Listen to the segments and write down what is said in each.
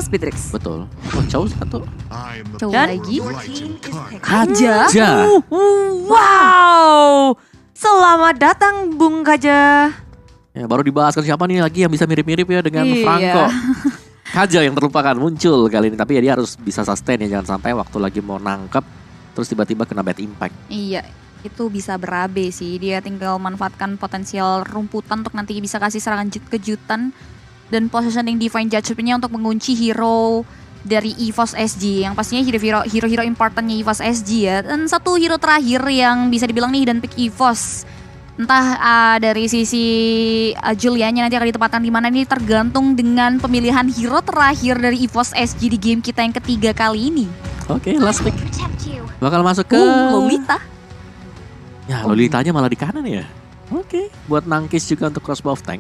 plus Beatrix. Betul. Oh, Chow satu. Coba Dan lagi. Kaja. Ja. Wow. Selamat datang Bung Kaja. Ya, baru dibahas kan siapa nih lagi yang bisa mirip-mirip ya dengan Iya. Franco. Kaja yang terlupakan muncul kali ini. Tapi ya dia harus bisa sustain ya. Jangan sampai waktu lagi mau nangkep terus tiba-tiba kena bad impact. Iya, itu bisa berabe sih. Dia tinggal manfaatkan potensial rumputan untuk nanti bisa kasih serangan kejutan dan positioning Divine Judgment-nya untuk mengunci hero dari EVOS SG yang pastinya hero-hero importantnya EVOS SG ya. Dan satu hero terakhir yang bisa dibilang nih hidden pick EVOS. Entah dari sisi Julianya nanti akan ditempatkan di mana, ini tergantung dengan pemilihan hero terakhir dari EVOS SG di game kita yang ketiga kali ini. Oke, last pick. Bakal masuk ke Lolita. Ya, Lolitanya malah di kanan ya. Oke, buat nangkis juga untuk crossbow of tank.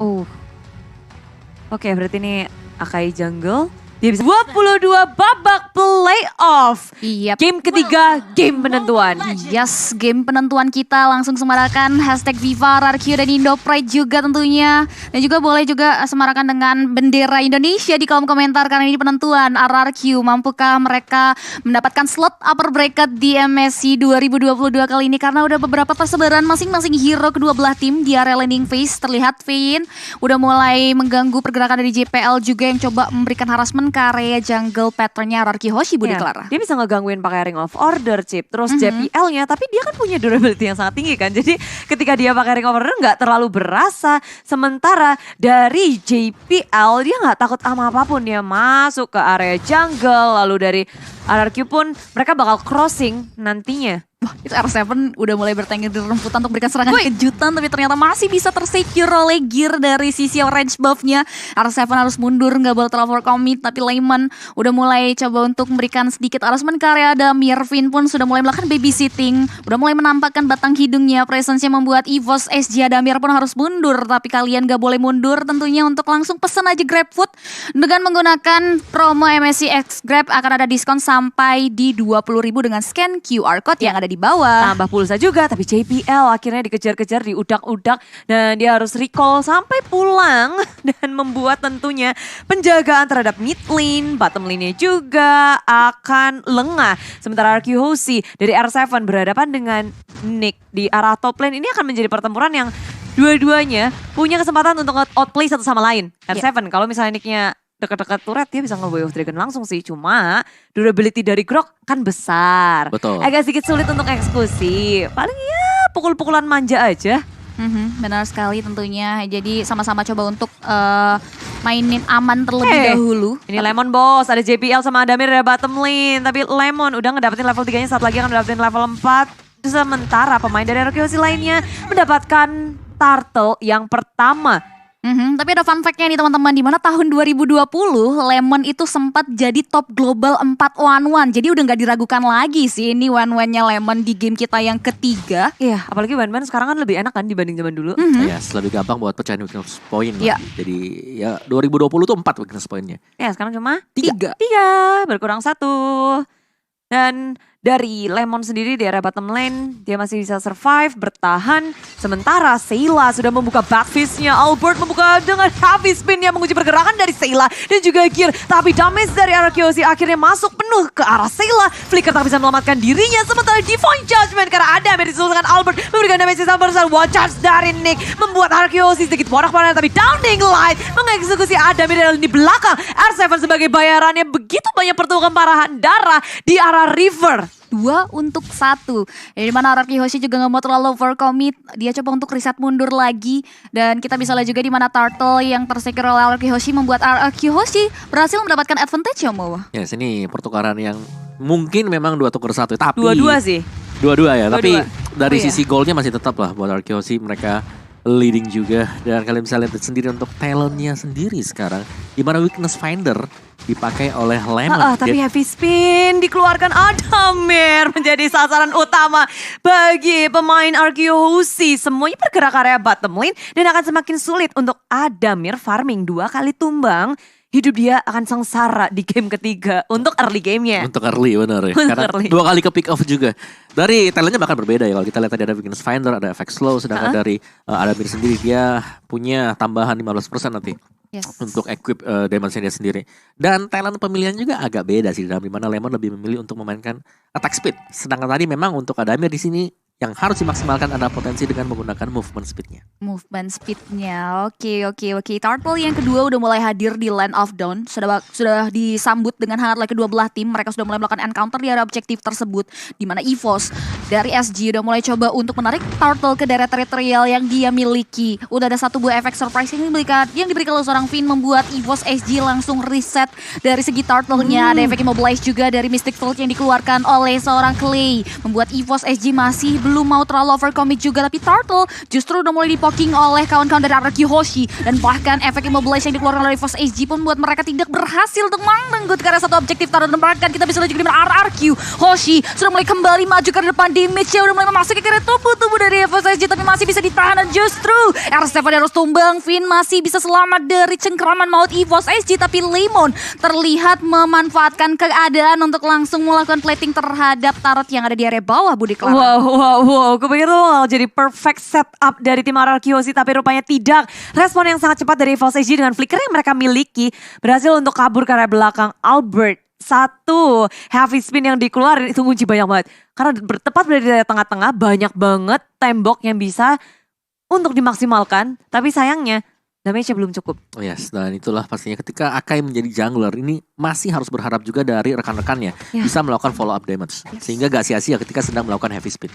Oke, berarti ini Akai Jungle. Dia bisa 22 babak playoff. Iya. Game ketiga, game penentuan. Yes, game penentuan kita langsung semarakan hashtag Viva, RRQ dan Indo Pride juga tentunya. Dan juga boleh juga semarakan dengan bendera Indonesia di kolom komentar karena ini penentuan RRQ. Mampukah mereka mendapatkan slot upper bracket di MSC 2022 kali ini? Karena udah beberapa persebaran masing-masing hero kedua belah tim di area landing phase. Terlihat Vayne udah mulai mengganggu pergerakan dari JPL juga yang coba memberikan harassment ke area jungle patternnya RRQ Hoshi Budi Clara. Dia bisa ngegangguin pakai Ring of Order, Chip. Terus JPL-nya, tapi dia kan punya durability yang sangat tinggi kan. Jadi ketika dia pakai Ring of Order nggak terlalu berasa. Sementara dari JPL dia nggak takut sama apapun. Dia masuk ke area jungle. Lalu dari RRQ pun mereka bakal crossing nantinya. Wah, itu R7 udah mulai bertengger di rumputan untuk berikan serangan kejutan, tapi ternyata masih bisa tersecure oleh gear dari sisi orange buff-nya. R7 harus mundur, nggak boleh terlalu overcommit, tapi Layman udah mulai coba untuk memberikan sedikit harassment ke area Adamir. Vayne pun sudah mulai melakukan babysitting, udah mulai menampakkan batang hidungnya. Presence-nya membuat EVOS SG Adamir pun harus mundur, tapi kalian nggak boleh mundur tentunya untuk langsung pesan aja GrabFood. Dengan menggunakan promo MSC X Grab akan ada diskon sampai di 20.000 dengan scan QR Code yang ada di bawah. Tambah pulsa juga, tapi JPL akhirnya dikejar-kejar, diudak-udak. Dan dia harus recall sampai pulang. Dan membuat tentunya penjagaan terhadap mid lane, bottom lane-nya juga akan lengah. Sementara RQ Hoshi dari R7 berhadapan dengan Nick di arah top lane. Ini akan menjadi pertempuran yang dua-duanya punya kesempatan untuk outplay satu sama lain. R7 kalau misalnya Nick-nya dekat-dekat turret dia bisa nge-Way of Dragon langsung sih. Cuma durability dari Grok kan besar. Betul. Agak sedikit sulit untuk eksekusi. Paling ya pukul-pukulan manja aja. Benar sekali tentunya. Jadi sama-sama coba untuk mainin aman terlebih dahulu. Ini Lemon Boss, ada JPL sama Adamir dari bottom lane. Tapi Lemon udah ngedapetin level 3-nya, saat lagi akan ngedapetin level 4. Sementara pemain dari RQC lainnya mendapatkan turtle yang pertama. Tapi ada fun fact-nya nih teman-teman, di mana tahun 2020 Lemon itu sempat jadi top global 4-1-1. Jadi udah gak diragukan lagi sih ini 1-1-nya Lemon di game kita yang ketiga. Iya, apalagi Wan-Wan sekarang kan lebih enak kan dibanding zaman dulu. Yes, lebih gampang buat pecahin weakness point. Iya. Jadi ya 2020 tuh 4 weakness point-nya. Ya sekarang cuma 3. 3, berkurang 1. Dan dari Lemon sendiri di area bottom lane, dia masih bisa survive, bertahan. Sementara Sayla sudah membuka backfist-nya. Albert membuka dengan heavy spin yang menguji pergerakan dari Sayla dan juga gear. Tapi damage dari RQC akhirnya masuk penuh ke arah Sayla. Flicker tak bisa menyelamatkan dirinya. Sementara Divine Judgment karena ada yang disusulkan Albert memberikan damage yang besar. One charge dari Nick membuat RQC sedikit porak-porak. Tapi Downing Light mengeksekusi Adamir di belakang. R7 sebagai bayarannya begitu banyak pertukaran parahan darah di arah river. 2 untuk 1. Dari mana RRQ Hoshi juga gak mau terlalu overcommit. Dia coba untuk reset mundur lagi. Dan kita bisa lihat juga di mana Turtle yang tersecure oleh RRQ Hoshi membuat RRQ Hoshi berhasil mendapatkan advantage ya Mo. Ya sini pertukaran yang mungkin memang 2-1. Tapi 2-2 sih. 2-2 ya. Tapi dari iya. sisi goalnya masih tetap lah buat RQC, mereka leading juga. Dan kalian bisa lihat sendiri untuk talentnya sendiri sekarang. Dimana weakness finder dipakai oleh Lemon. Tapi heavy spin dikeluarkan Adamir menjadi sasaran utama bagi pemain RQ Hoshi. Semuanya bergerak area bottom lane dan akan semakin sulit untuk Adamir farming 2 kali tumbang. Hidup dia akan sengsara di game ketiga untuk early gamenya. Untuk early benar ya. Untuk Karena early. 2 kali ke pick off juga. Dari talentnya bahkan berbeda ya. Kalau kita lihat tadi ada weakness finder, ada effect slow. Sedangkan dari Adamir sendiri dia punya tambahan 15% nanti. Yes. untuk equip Demonsnya dia sendiri. Dan talent pemilihan juga agak beda sih, dalam dimana Lemon lebih memilih untuk memainkan attack speed. Sedangkan tadi memang untuk Adamir di sini yang harus dimaksimalkan ada potensi dengan menggunakan movement speednya. Movement speednya, oke. Turtle yang kedua udah mulai hadir di Land of Dawn. Sudah disambut dengan hangat oleh kedua belah tim. Mereka sudah mulai melakukan encounter di area objektif tersebut, di mana EVOS dari SG udah mulai coba untuk menarik Turtle ke daerah teritorial yang dia miliki. Udah ada satu buah efek surprise yang diberikan oleh seorang Finn, membuat EVOS SG langsung reset dari segi Turtle-nya. Ada efek immobilize juga dari Mystic Field yang dikeluarkan oleh seorang Clay, membuat EVOS SG masih belum mau terlalu overcommit juga, tapi Turtle justru udah mulai dipoking oleh kawan-kawan dari RRQ Hoshi, dan bahkan efek immobilize yang dikeluarkan oleh EVOS SG pun membuat mereka tidak berhasil untuk menganggut karena satu objektif Turtle. Dan bahkan kita bisa lihat juga di mana RRQ Hoshi sudah mulai kembali maju ke depan, damage-nya udah mulai memasuki ke tubuh dari EVOS SG, tapi masih bisa ditahan, dan justru R7 harus tumbang. Finn masih bisa selamat dari cengkraman maut EVOS SG, tapi Lemon terlihat memanfaatkan keadaan untuk langsung melakukan plating terhadap turret yang ada di area bawah, Budi Clara. Wow, gue pikir tuh jadi perfect setup dari tim RRQ sih, tapi rupanya tidak. Respon yang sangat cepat dari EVOS SG dengan flicker yang mereka miliki berhasil untuk kabur ke arah belakang Albert. Satu heavy spin yang dikeluarin itu kunci banyak banget. Karena tepat berada di tengah-tengah, banyak banget tembok yang bisa untuk dimaksimalkan. Tapi sayangnya damage-nya belum cukup. Oh yes, dan itulah pastinya ketika Akai menjadi jungler ini masih harus berharap juga dari rekan-rekannya bisa melakukan follow up damage. Sehingga gak sia-sia ketika sedang melakukan heavy spin.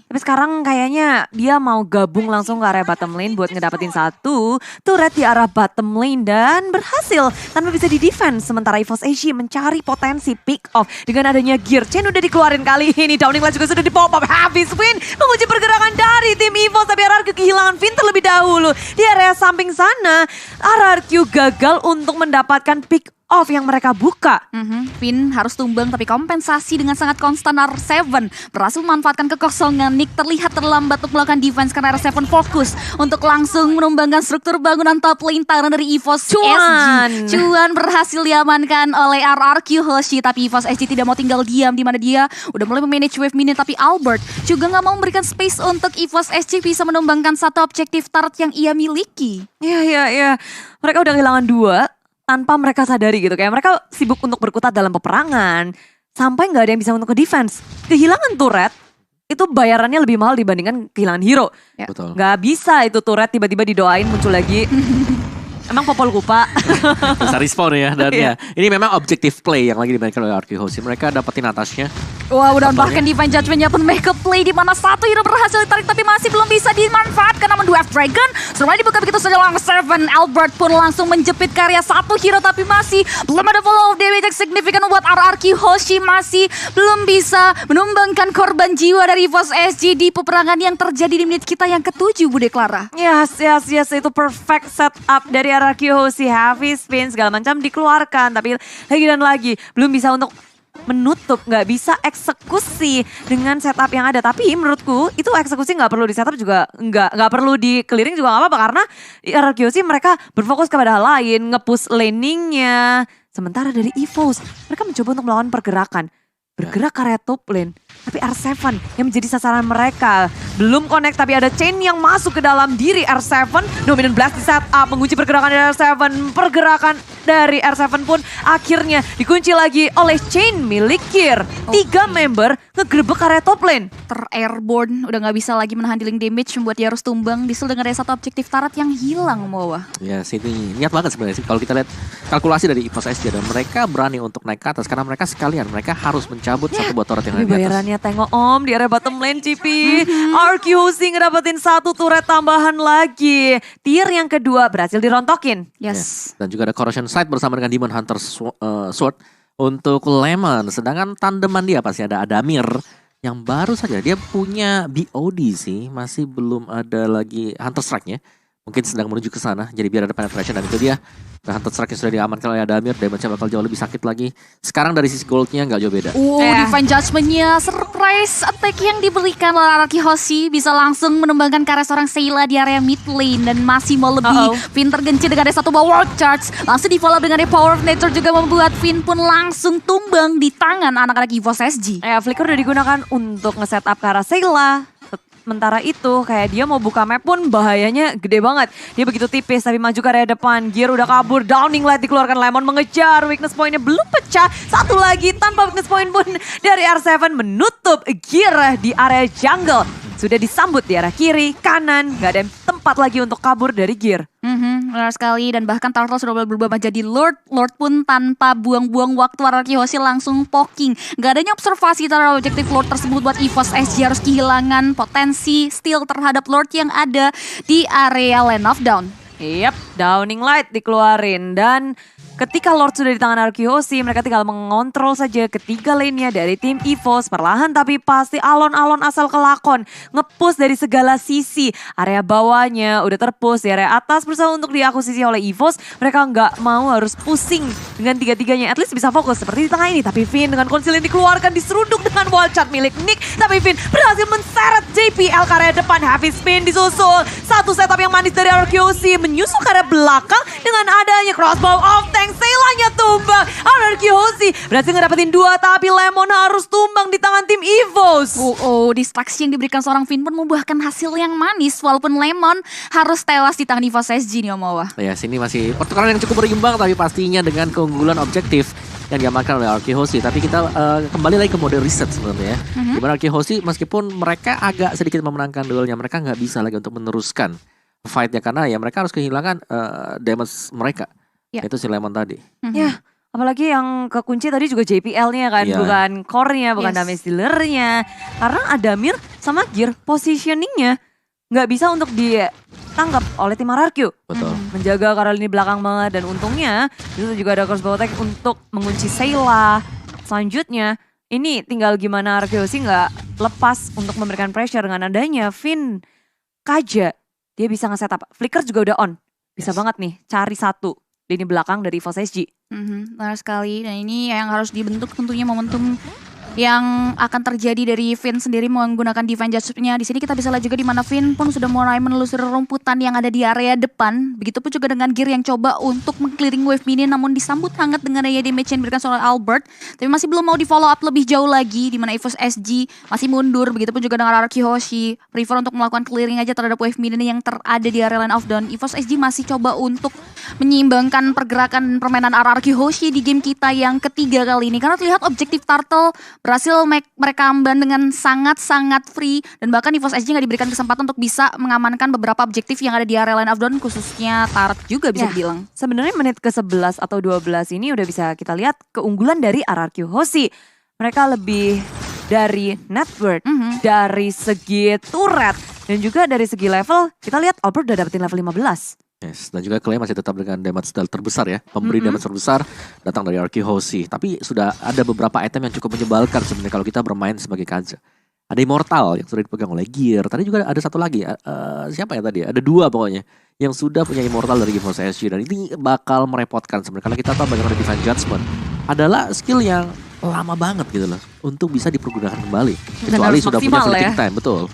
Tapi sekarang kayaknya dia mau gabung langsung ke area bottom lane buat ngedapetin satu turret di arah bottom lane, dan berhasil tanpa bisa di-defense. Sementara EVOS SG mencari potensi pick off dengan adanya gear chain udah dikeluarin kali ini. Downing Blast juga sudah di-pop up, heavy spin menguji pergerakan dari tim EVOS, tapi RRQ kehilangan Finn terlebih dahulu. Di area samping sana RRQ gagal untuk mendapatkan pick off yang mereka buka. Finn harus tumbang, tapi kompensasi dengan sangat konstan. R7 berhasil memanfaatkan kekosongan. Nick terlihat terlambat untuk melakukan defense karena R7 fokus untuk langsung menumbangkan struktur bangunan top lane tangan dari EVOS SG. Cuan berhasil diamankan oleh RRQ Hoshi, tapi EVOS SG tidak mau tinggal diam, di mana dia udah mulai memanage wave minion, tapi Albert juga nggak mau memberikan space untuk EVOS SG bisa menumbangkan satu objektif turret yang ia miliki. Iya. Mereka udah kehilangan dua tanpa mereka sadari gitu. Kayak mereka sibuk untuk berkutat dalam peperangan sampai nggak ada yang bisa untuk ke defense. Kehilangan turret itu bayarannya lebih mahal dibandingkan kehilangan hero. Betul. Nggak bisa itu turret tiba-tiba didoain muncul lagi. Emang Popol Kupa. Bisa respawn ya. Dan ya, ini memang objective play yang lagi dimainkan oleh RRQ Hoshi. Mereka dapetin atasnya. Wah, udah bahkan Divine Judgment-nya pun make up play, di mana satu hero berhasil ditarik tapi masih belum bisa dimanfaatkan. Namun dua Dragon semuanya dibuka begitu saja langsung. Seven Albert pun langsung menjepit karya satu hero, tapi masih belum ada follow damage yang signifikan membuat RRQ Hoshi masih belum bisa menumbangkan korban jiwa dari EVOS SG di peperangan yang terjadi di menit kita yang ke-7, Bude Clara. Yes, itu perfect setup dari RRQ Hoshi. Heavy spin segala macam dikeluarkan, tapi lagi dan lagi belum bisa untuk menutup, nggak bisa eksekusi dengan setup yang ada. Tapi menurutku itu eksekusi nggak perlu di setup juga, nggak perlu di clearing juga nggak apa-apa, karena RRQ sih mereka berfokus kepada hal lain, nge-push laningnya. Sementara dari EVOS mereka mencoba untuk melawan pergerakan, bergerak ke area top lane. Tapi R7 yang menjadi sasaran mereka belum connect, tapi ada chain yang masuk ke dalam diri R7. Dominant Blast di setup, mengunci pergerakan dari R7. Pergerakan dari R7 pun akhirnya dikunci lagi oleh chain milik Gear. 3 member ngegerebek area top lane. Ter-airborne, udah gak bisa lagi menahan dealing damage, membuat dia harus tumbang. Disul dengan ada satu objektif turret yang hilang bawah. Ya sih, ini niat banget sebenarnya sih. Kalau kita lihat kalkulasi dari EVOS SG, dan mereka berani untuk naik ke atas karena mereka sekalian mereka harus mencabut satu buah turret yang ada di atas. Bayarannya tengok om di area bottom lane, Cipi. RRQ Hoshi ngedapetin satu turret tambahan lagi. Tier yang kedua berhasil dirontokin. Yes. Dan juga ada Corrosion Sight bersama dengan Demon Hunter Sword untuk Lemon. Sedangkan tandeman dia pasti ada Adamir yang baru saja dia punya BOD sih, masih belum ada lagi Hunter Strike-nya. Mungkin sedang menuju ke sana, jadi biar ada penetration, dan itu dia. Nah, Hunter Strike yang sudah diamankan oleh Adamir, damage-nya bakal jauh lebih sakit lagi. Sekarang dari sisi gold-nya nggak jauh beda. Divine Judgment-nya, surprise attack yang diberikan oleh RRQ Hoshi bisa langsung menumbangkan karya seorang Sayla di area mid lane, dan masih mau lebih. Finn tergenci dengan ada satu buah World Charge, langsung di follow dengan Power of Nature juga membuat Finn pun langsung tumbang di tangan anak-anak EVOS SG. Flicker udah digunakan untuk nge-setup ke arah Sayla. sementara itu kayak dia mau buka map pun bahayanya gede banget. Dia begitu tipis tapi maju ke area depan. Gear udah kabur, Downing Light dikeluarkan, Lemon mengejar. Weakness pointnya belum pecah. Satu lagi tanpa weakness point pun dari R7 menutup Gear di area jungle. Sudah disambut di arah kiri, kanan, gak ada tempat lagi untuk kabur dari Gear. Benar sekali, dan bahkan Turtle sudah berubah menjadi Lord. Lord pun tanpa buang-buang waktu, RRQ Hoshi langsung poking. Gak adanya observasi terhadap objektif Lord tersebut buat EVOS SG harus kehilangan potensi steal terhadap Lord yang ada di area Land of Dawn. Yap, Downing Light dikeluarin dan ketika Lord sudah di tangan RRQ Hoshi, mereka tinggal mengontrol saja ketiga lane-nya dari tim EVOS. Perlahan tapi pasti alon-alon asal kelakon. Nge-push dari segala sisi. Area bawahnya udah terpush, di area atas berusaha untuk diakuisisi oleh EVOS. Mereka nggak mau harus pusing dengan tiga-tiganya. At least bisa fokus seperti di tengah ini. Tapi Finn dengan konsil yang dikeluarkan diseruduk dengan wall shot milik Nick. Tapi Finn berhasil menseret JPL ke area depan. Heavy spin disusul. Satu setup yang manis dari RRQ Hoshi menyusul ke area belakang dengan adanya crossbow off tank. Seilanya tumbang. RRQ Hoshi berhasil ngedapetin 2 tapi Lemon harus tumbang di tangan tim EVOS. Distraksi yang diberikan seorang Finn pun membuahkan hasil yang manis walaupun Lemon harus tewas di tangan EVOS SG nih Om Awa. Ya, sini masih pertukaran yang cukup berimbang tapi pastinya dengan keunggulan objektif yang diamankan oleh RRQ Hoshi. Tapi kita kembali lagi ke mode reset sebenarnya ya. Dimana RRQ Hoshi meskipun mereka agak sedikit memenangkan duelnya, mereka nggak bisa lagi untuk meneruskan fight-nya karena ya mereka harus kehilangan damage mereka. Itu si Lemon tadi. Ya, apalagi yang kekunci tadi juga JPL-nya kan, bukan core-nya, bukan damage dealer-nya. Karena Adamir sama Gear positioning-nya nggak bisa untuk ditangkap oleh tim RRQ. Betul. Menjaga karena lini belakang banget dan untungnya itu juga ada crossbow attack untuk mengunci Seila. Selanjutnya ini tinggal gimana RRQ sih nggak lepas untuk memberikan pressure dengan adanya Finn Kaja. Dia bisa nge-setup. Flicker juga udah on. Bisa banget nih cari satu lini belakang dari EVOS SG. Benar sekali, dan ini yang harus dibentuk tentunya momentum yang akan terjadi dari Finn sendiri menggunakan Divine Judgment-nya. Di sini kita bisa lihat juga di mana Finn pun sudah mulai menelusuri rumputan yang ada di area depan. Begitupun juga dengan Gear yang coba untuk meng-clearing wave mini namun disambut hangat dengan daya damage yang diberikan oleh Albert. Tapi masih belum mau di follow up lebih jauh lagi di mana EVOS SG masih mundur. Begitupun juga dengan RRQ Hoshi prefer untuk melakukan clearing aja terhadap wave mini yang terada di area Land of Dawn. EVOS SG masih coba untuk menyeimbangkan pergerakan permainan RRQ Hoshi di game kita yang ketiga kali ini. Karena terlihat objektif Turtle berhasil mereka amban dengan sangat-sangat free. Dan bahkan EVOS SG gak diberikan kesempatan untuk bisa mengamankan beberapa objektif yang ada di area Land of Dawn. Khususnya Turret juga bisa dibilang. Sebenarnya menit ke 11 atau 12 ini udah bisa kita lihat keunggulan dari RRQ Hoshi. Mereka lebih dari net worth, dari segi turret, dan juga dari segi level. Kita lihat Albert udah dapetin level 15. Yes, dan juga Clay masih tetap dengan damage terbesar ya. Pemberi damage terbesar datang dari RRQ Hoshi. Tapi sudah ada beberapa item yang cukup menyebalkan sebenarnya kalau kita bermain sebagai Kaja. Ada Immortal yang sudah dipegang oleh Gear. Tadi juga ada satu lagi, siapa ya tadi? Ada 2 pokoknya yang sudah punya Immortal dari EVOS SG. Dan ini bakal merepotkan sebenarnya. Karena kita tahu bagaimana Divine Judgment adalah skill yang lama banget gitu loh untuk bisa dipergunakan kembali. Kecuali sudah punya fleeting time, betul.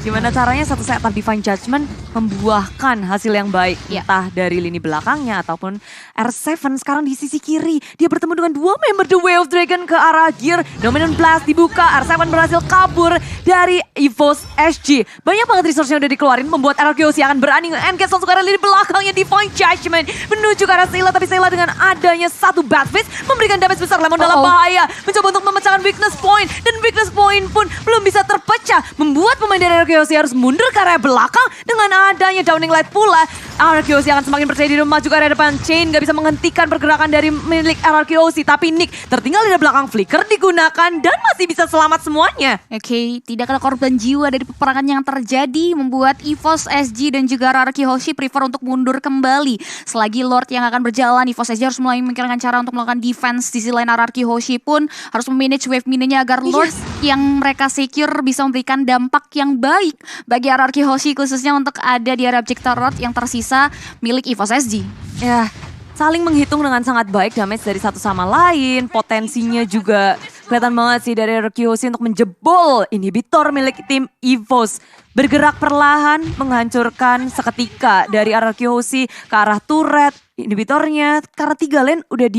Gimana caranya satu setup Divine Judgment membuahkan hasil yang baik. Entah dari lini belakangnya ataupun R7 sekarang di sisi kiri. Dia bertemu dengan 2 member The Way of Dragon ke arah Gear. Dominant Blast dibuka, R7 berhasil kabur dari EVOS SG. Banyak banget resource yang udah dikeluarin membuat RRQ Hoshi akan berani nge-engage langsung ke arah lini belakangnya Divine Judgment. Menuju ke arah Seila, tapi Seila dengan adanya satu bad fist memberikan damage besar. Lemon dalam bahaya. Mencoba untuk memecahkan weakness point. Dan weakness point pun belum bisa terpecah. Membuat pemain dari RRQ Hoshi harus mundur ke area belakang. Dengan adanya Downing Light pula, RRQ Hoshi akan semakin percaya diri maju ke area depan. Chain gak bisa menghentikan pergerakan dari milik RRQ Hoshi, tapi Nick tertinggal di belakang. Flicker digunakan dan masih bisa selamat semuanya. Oke, tidak ada korban jiwa dari peperangan yang terjadi, membuat EVOS SG dan juga RRQ Hoshi prefer untuk mundur kembali. Selagi Lord yang akan berjalan, EVOS SG harus mulai memikirkan cara untuk melakukan defense. Di sisi lain RRQ Hoshi pun harus memanage wave mininya agar Lord yang mereka secure bisa memberikan dampak yang baik bagi RRQ Hoshi, khususnya untuk ada di area objek turret yang tersisa milik EVOS SG. Ya, saling menghitung dengan sangat baik damage dari satu sama lain. Potensinya juga kelihatan banget sih dari RRQ Hoshi untuk menjebol inhibitor milik tim EVOS. Bergerak perlahan menghancurkan seketika dari RRQ Hoshi ke arah turret inhibitornya. Karena 3 lane udah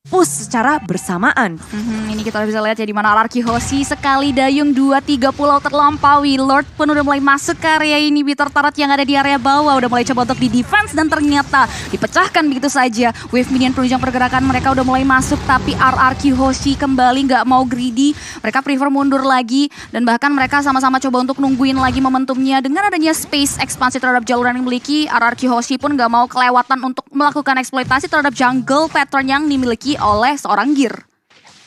push secara bersamaan. Ini kita bisa lihat ya di mana RRQ Hoshi sekali dayung 2-3 pulau terlampaui. Lord pun udah mulai masuk ke area ini. Bitter Turret yang ada di area bawah udah mulai coba untuk di defense dan ternyata dipecahkan begitu saja. Wave minion penunjang pergerakan mereka udah mulai masuk, tapi RRQ Hoshi kembali nggak mau greedy. Mereka prefer mundur lagi dan bahkan mereka sama-sama coba untuk nungguin lagi momentumnya. Dengan adanya space ekspansi terhadap jaluran yang dimiliki, RRQ Hoshi pun nggak mau kelewatan untuk melakukan eksploitasi terhadap jungle pattern yang dimiliki oleh seorang Gear.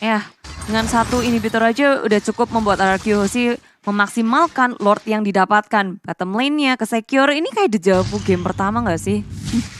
Ya, dengan satu inhibitor aja udah cukup membuat RRQ Hoshi memaksimalkan Lord yang didapatkan. Bottom lane-nya ke secure, ini kayak deja vu game pertama gak sih?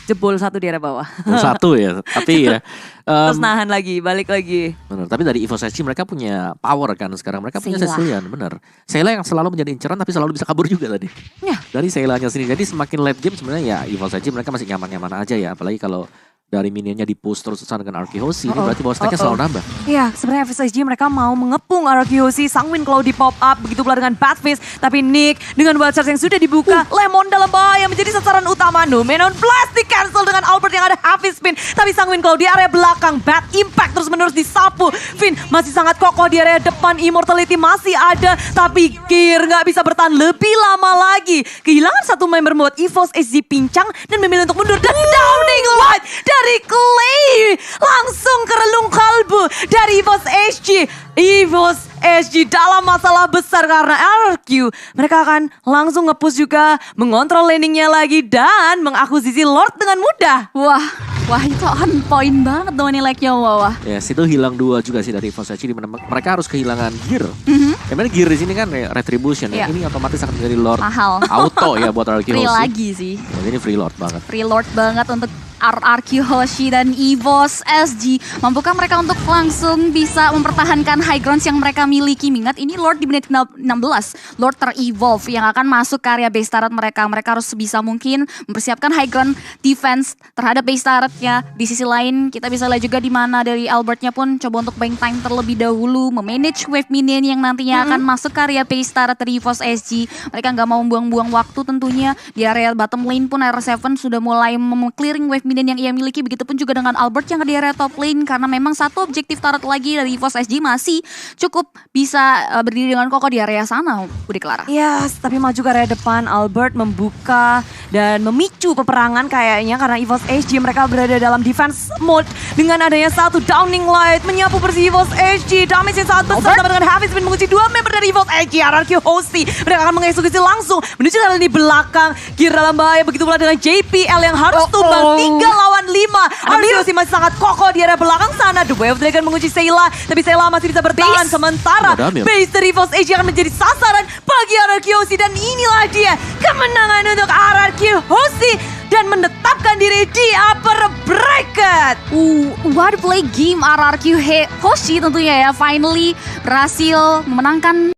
Jebol satu di area bawah. Satu ya, tapi ya. Terus nahan lagi, balik lagi. Bener, tapi dari EVOS SG mereka punya power kan sekarang. Mereka punya Seila. Cecilian, bener. Seila yang selalu menjadi inceran tapi selalu bisa kabur juga tadi. Ya. Dari Seilanya sendiri. Jadi semakin late game sebenarnya ya EVOS SG mereka masih nyaman-nyaman aja ya. Apalagi kalau dari minionnya di-push terus-terusan dengan RRQ Hoshi, ini berarti bahwa stacknya selalu nambah. Iya, sebenarnya FSG mereka mau mengepung RRQ Hoshi, Sangwin kalau di pop up, begitu pula dengan Badfish. Tapi Nick dengan wild charge yang sudah dibuka, Lemon dalam bahaya menjadi sasaran utama. Numenon Blast di cancel dengan Albert yang ada heavy spin. Tapi Sangwin kalau di area belakang, Bad Impact terus menerus disapu. Finn masih sangat kokoh di area depan, Immortality masih ada. Tapi Gear nggak bisa bertahan lebih lama lagi. Kehilangan satu member membuat EVOS SG pincang dan memilih untuk mundur. Dan Downing Light dari Clay langsung ke relung kalbu dari EVOS SG. EVOS SG dalam masalah besar karena RRQ. Mereka akan langsung nge-push juga, mengontrol landingnya lagi dan mengakuisisi Lord dengan mudah. Wah itu on point banget dong nih like-nya wah. Ya, situ hilang 2 juga sih dari EVOS SG, di mana mereka harus kehilangan Gear. Karena Gear di sini kan kayak Retribution ya. Iya. Ini otomatis akan menjadi Lord Mahal. auto ya buat RRQ Free Hoshi. lagi sih. Ya, ini free Lord banget. Free Lord banget untuk RRQ Hoshi dan EVOS SG. Mampukah mereka untuk langsung bisa mempertahankan high grounds yang mereka miliki? Mengingat ini Lord di menit 16. Lord ter-evolve yang akan masuk ke area base turret mereka. Mereka harus sebisa mungkin mempersiapkan high ground defense terhadap base turretnya. Di sisi lain kita bisa lihat juga di mana dari Albertnya pun coba untuk buying time terlebih dahulu. Memanage wave minion yang nantinya akan masuk ke area base turret dari EVOS SG. Mereka nggak mau membuang-buang waktu tentunya. Di area bottom lane pun R7 sudah mulai clearing wave minion yang ia miliki, begitupun juga dengan Albert yang di area top lane karena memang satu objektif turret lagi dari EVOS SG masih cukup bisa berdiri dengan kokoh di area sana, Budi Clara. Yes, tapi maju ke area depan, Albert membuka dan memicu peperangan kayaknya karena EVOS SG mereka berada dalam defense mode dengan adanya satu Downing Light menyapu bersih EVOS SG. Damage yang sangat besar dengan heavy spin mengunci 2 member dari EVOS SG. RRQ Hoshi mereka akan mengeksekusi langsung menuju ke lini belakang. Gear dalam bahaya, begitu pula dengan JPL yang harus tumbang 3 lawan 5. RRQ Hoshi masih sangat kokoh di area belakang sana. The Way of Dragon mengunci Seila, tapi Seila masih bisa bertahan. Sementara base dari EVOS SG akan menjadi sasaran bagi RRQ Hoshi dan inilah dia kemenangan untuk RRQ Hoshi dan menetapkan diri di upper bracket. What play game RRQ Hoshi tentunya ya, finally berhasil memenangkan